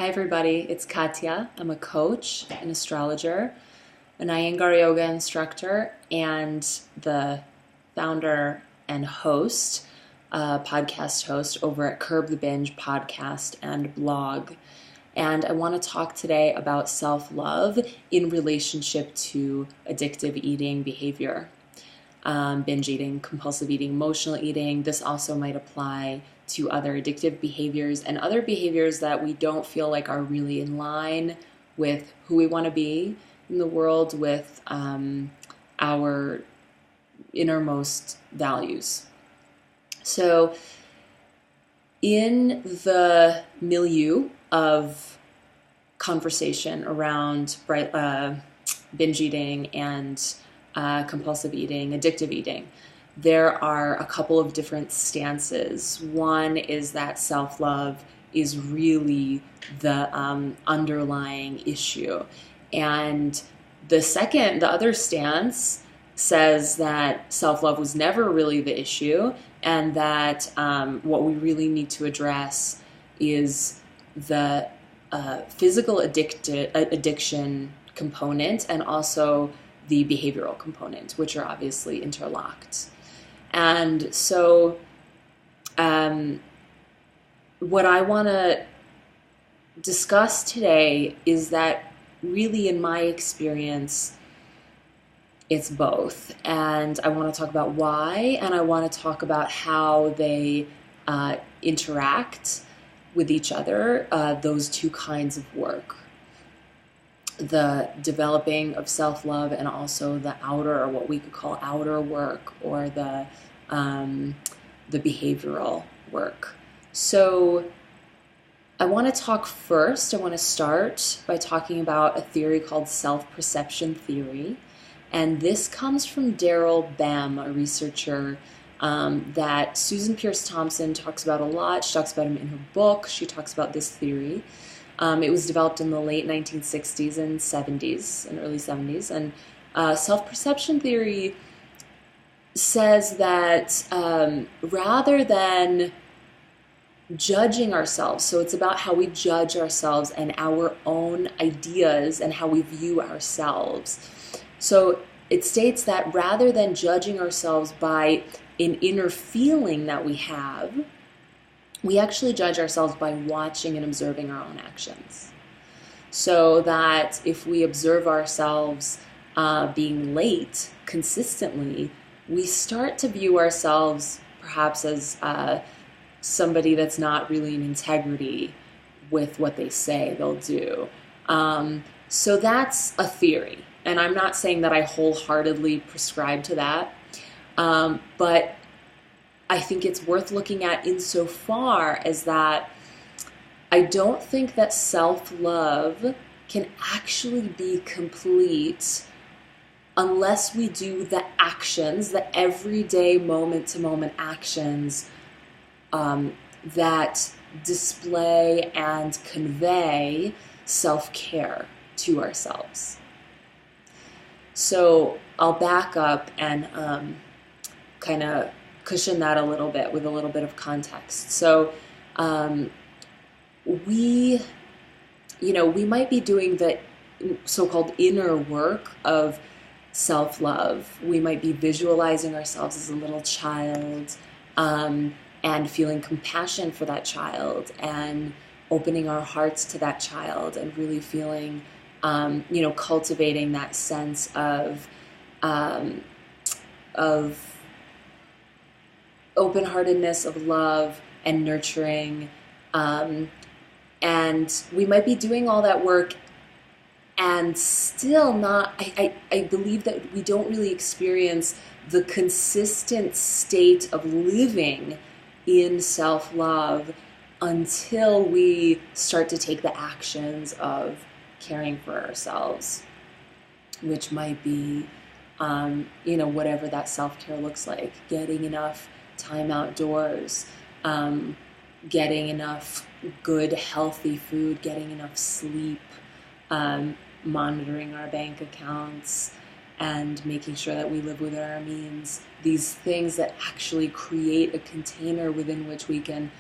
Hi everybody, it's Katya. I'm a coach, an astrologer, an Iyengar yoga instructor, and the founder and host, podcast host over at Curb the Binge podcast and blog. And I want to talk today about self-love in relationship to addictive eating behavior. Binge eating, compulsive eating, emotional eating. This also might apply to other addictive behaviors and other behaviors that we don't feel like are really in line with who we want to be in the world, with our innermost values. So in the milieu of conversation around binge eating and compulsive eating, addictive eating, there are a couple of different stances. One is that self-love is really the underlying issue. And the other stance says that self-love was never really the issue, and that what we really need to address is the physical addiction component and also the behavioral component, which are obviously interlocked. And so what I want to discuss today is that really, in my experience, it's both. And I want to talk about why, and I want to talk about how they interact with each other, those two kinds of work. The developing of self-love and also the outer, or what we could call outer work, or the behavioral work. So I want to start by talking about a theory called self-perception theory. And this comes from Daryl Bem, a researcher that Susan Pierce Thompson talks about a lot. She talks about him in her book. She talks about this theory. It was developed in the late 1960s and 70s and early 70s. And self-perception theory says that rather than judging ourselves, so it's about how we judge ourselves and our own ideas and how we view ourselves. So it states that rather than judging ourselves by an inner feeling that we have, we actually judge ourselves by watching and observing our own actions. So that if we observe ourselves being late consistently, we start to view ourselves perhaps as somebody that's not really in integrity with what they say they'll do. So that's a theory. And I'm not saying that I wholeheartedly prescribe to that, but I think it's worth looking at insofar as that I don't think that self-love can actually be complete unless we do the actions, the everyday moment-to-moment actions that display and convey self-care to ourselves. So I'll back up and kind of cushion that a little bit with a little bit of context. So we might be doing the so-called inner work of self-love. We might be visualizing ourselves as a little child and feeling compassion for that child and opening our hearts to that child and really feeling, cultivating that sense of open-heartedness, of love and nurturing. And we might be doing all that work and still not, I believe that we don't really experience the consistent state of living in self-love until we start to take the actions of caring for ourselves, which might be, whatever that self-care looks like, getting enough time outdoors, getting enough good, healthy food, getting enough sleep, monitoring our bank accounts, and making sure that we live within our means. These things that actually create a container within which we can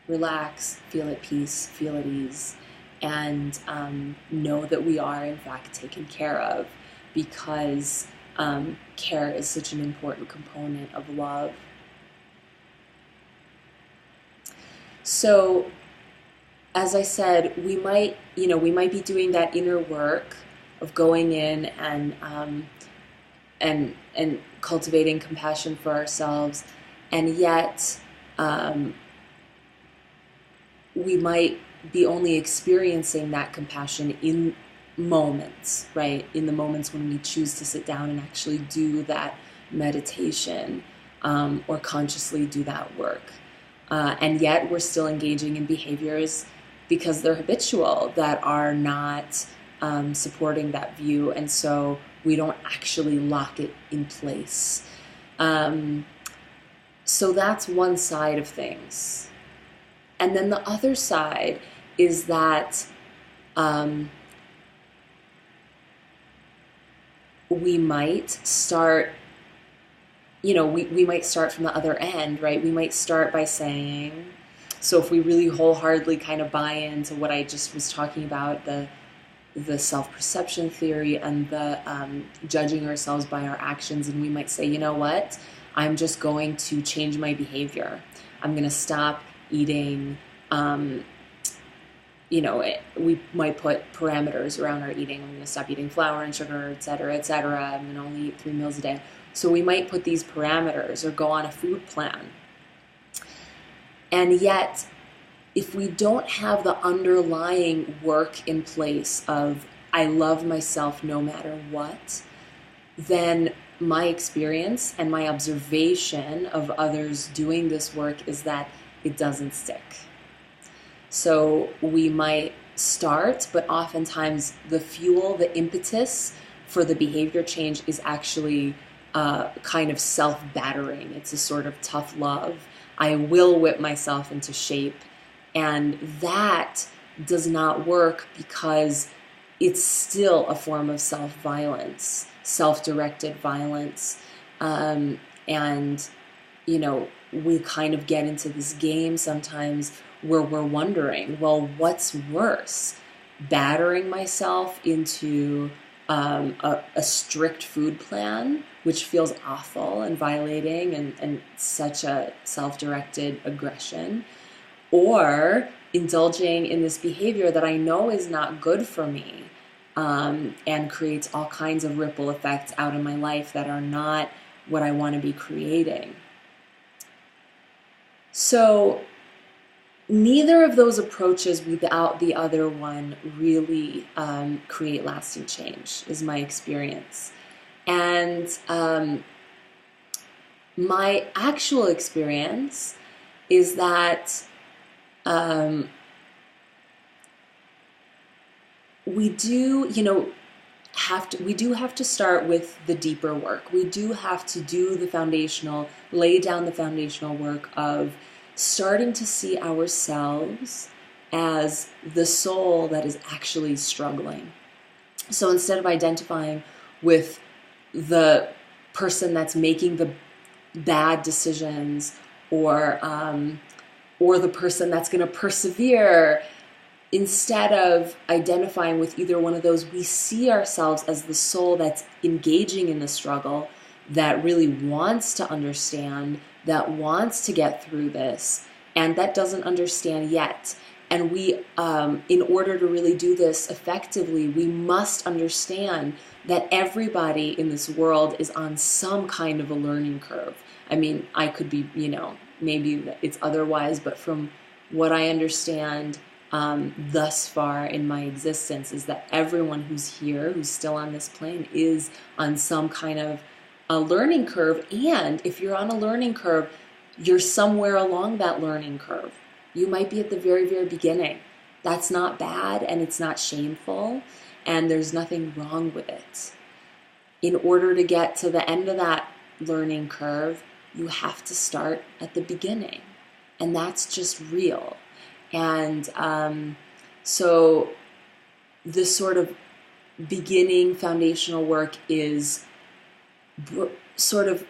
relax, feel at peace, feel at ease, and know that we are, in fact, taken care of, because care is such an important component of love. So, as I said, we might be doing that inner work of going in and cultivating compassion for ourselves, and yet we might be only experiencing that compassion in moments, right? In the moments when we choose to sit down and actually do that meditation, or consciously do that work. And yet we're still engaging in behaviors because they're habitual, that are not supporting that view, and so we don't actually lock it in place. So that's one side of things. And then the other side is that we might start, we might start from the other end, right? We might start by saying, so if we really wholeheartedly kind of buy into what I just was talking about, the self-perception theory and the judging ourselves by our actions, and we might say, you know what, I'm just going to change my behavior. I'm going to stop eating, we might put parameters around our eating. I'm going to stop eating flour and sugar, et cetera, et cetera. I'm going to only eat 3 meals a day. So we might put these parameters or go on a food plan. And yet, if we don't have the underlying work in place of, I love myself no matter what, then my experience and my observation of others doing this work is that it doesn't stick. So we might start, but oftentimes the fuel, the impetus for the behavior change is actually kind of self-battering. It's a sort of tough love. I will whip myself into shape. And that does not work because it's still a form of self-violence, self-directed violence. And, we kind of get into this game sometimes where we're wondering, well, what's worse? Battering myself into a strict food plan, which feels awful and violating and such a self-directed aggression, or indulging in this behavior that I know is not good for me, and creates all kinds of ripple effects out in my life that are not what I want to be creating. So neither of those approaches without the other one really create lasting change, is my experience. And my actual experience is that we do have to start with the deeper work. We do have to do lay down the foundational work of starting to see ourselves as the soul that is actually struggling. So instead of identifying with the person that's making the bad decisions, or the person that's going to persevere, instead of identifying with either one of those, we see ourselves as the soul that's engaging in the struggle, that really wants to understand, that wants to get through this, and that doesn't understand yet. And we, in order to really do this effectively, we must understand that everybody in this world is on some kind of a learning curve. I mean, I could be, maybe it's otherwise, but from what I understand thus far in my existence, is that everyone who's here, who's still on this plane, is on some kind of a learning curve. And if you're on a learning curve, you're somewhere along that learning curve. You might be at the very, very beginning. That's not bad, and it's not shameful, and there's nothing wrong with it. In order to get to the end of that learning curve, you have to start at the beginning, and that's just real. And so this sort of beginning foundational work is sort of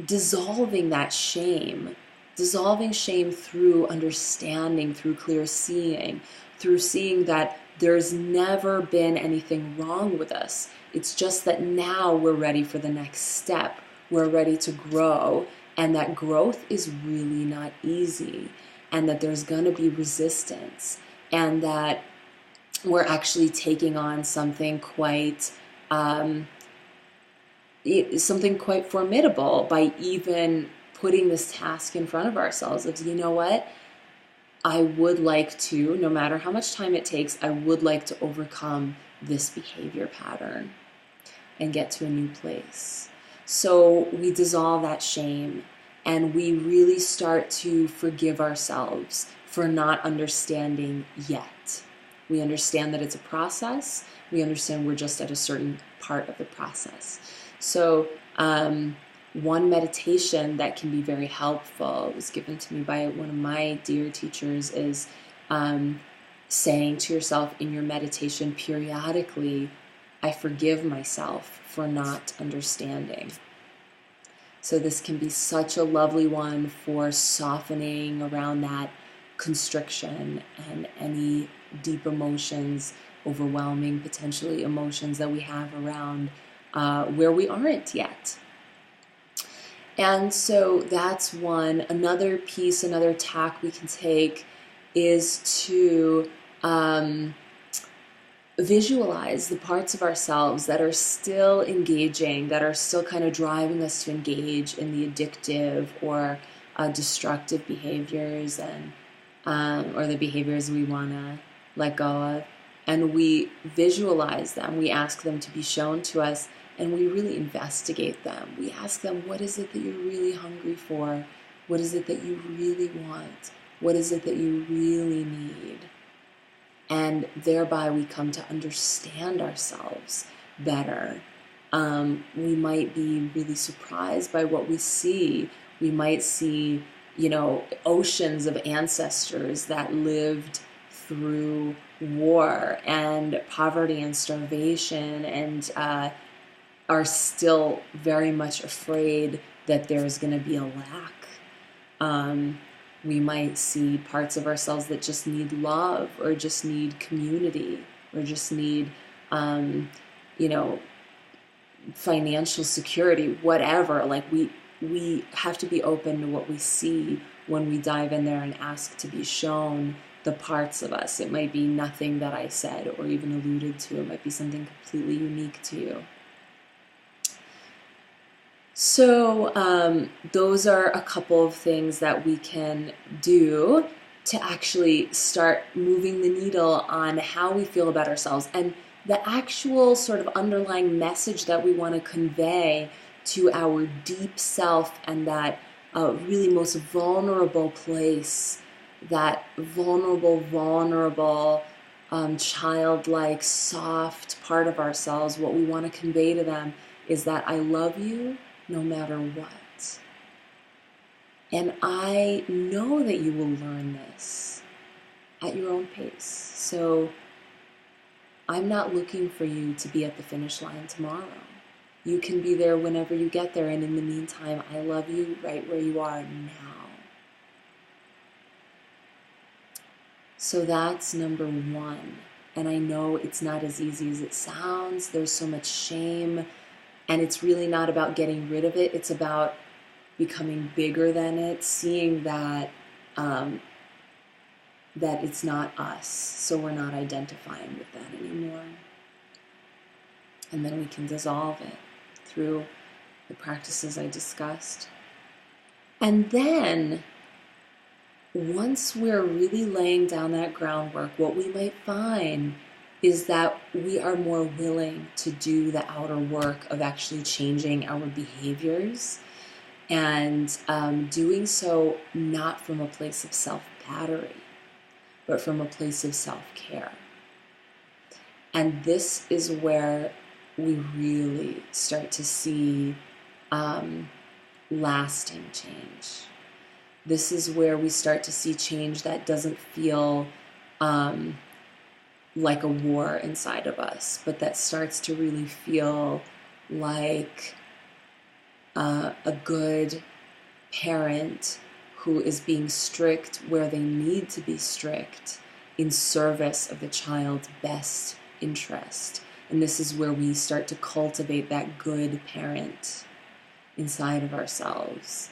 dissolving that shame, dissolving shame through understanding, through clear seeing, through seeing that there's never been anything wrong with us. It's just that now we're ready for the next step. We're ready to grow, and that growth is really not easy, and that there's going to be resistance, and that we're actually taking on something quite formidable by even putting this task in front of ourselves of, you know what, I would like to, no matter how much time it takes, I would like to overcome this behavior pattern and get to a new place. So we dissolve that shame, and we really start to forgive ourselves for not understanding yet. We understand that it's a process. We understand we're just at a certain part of the process. So one meditation that can be very helpful, it was given to me by one of my dear teachers, is saying to yourself in your meditation periodically, I forgive myself for not understanding. So this can be such a lovely one for softening around that constriction and any deep emotions, overwhelming potentially emotions that we have around where we aren't yet. And so that's one. Another piece, another tack we can take is to visualize the parts of ourselves that are still engaging, that are still kind of driving us to engage in the addictive or destructive behaviors, and or the behaviors we want to let go of. And we visualize them. We ask them to be shown to us, and we really investigate them. We ask them, what is it that you're really hungry for? What is it that you really want? What is it that you really need? And thereby we come to understand ourselves better. We might be really surprised by what we see. We might see, oceans of ancestors that lived through war and poverty and starvation, and are still very much afraid that there's going to be a lack. We might see parts of ourselves that just need love, or just need community, or just need, financial security, whatever. Like we have to be open to what we see when we dive in there and ask to be shown the parts of us. It might be nothing that I said or even alluded to. It might be something completely unique to you. So those are a couple of things that we can do to actually start moving the needle on how we feel about ourselves, and the actual sort of underlying message that we want to convey to our deep self, and that really most vulnerable place, that vulnerable, childlike, soft part of ourselves. What we want to convey to them is that I love you no matter what. And I know that you will learn this at your own pace. So I'm not looking for you to be at the finish line tomorrow. You can be there whenever you get there. And in the meantime, I love you right where you are now. So that's number one. And I know it's not as easy as it sounds. There's so much shame. And it's really not about getting rid of it. It's about becoming bigger than it, seeing that that it's not us. So we're not identifying with that anymore. And then we can dissolve it through the practices I discussed. And then once we're really laying down that groundwork, what we might find is that we are more willing to do the outer work of actually changing our behaviors, and doing so not from a place of self-battery, but from a place of self-care. And this is where we really start to see lasting change. This is where we start to see change that doesn't feel like a war inside of us, but that starts to really feel like a good parent who is being strict where they need to be strict in service of the child's best interest. And this is where we start to cultivate that good parent inside of ourselves.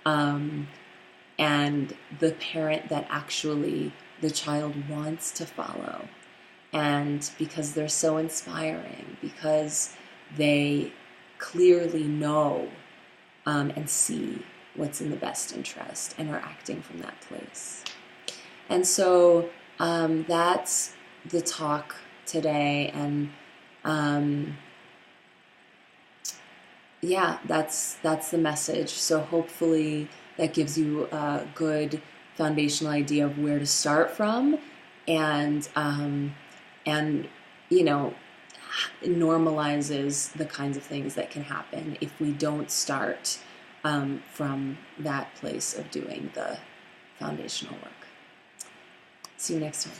And the parent that actually the child wants to follow. And because they're so inspiring, because they clearly know and see what's in the best interest and are acting from that place. And so that's the talk today. And yeah, that's the message. So hopefully that gives you a good foundational idea of where to start from, and you know, normalizes the kinds of things that can happen if we don't start from that place of doing the foundational work. See you next time.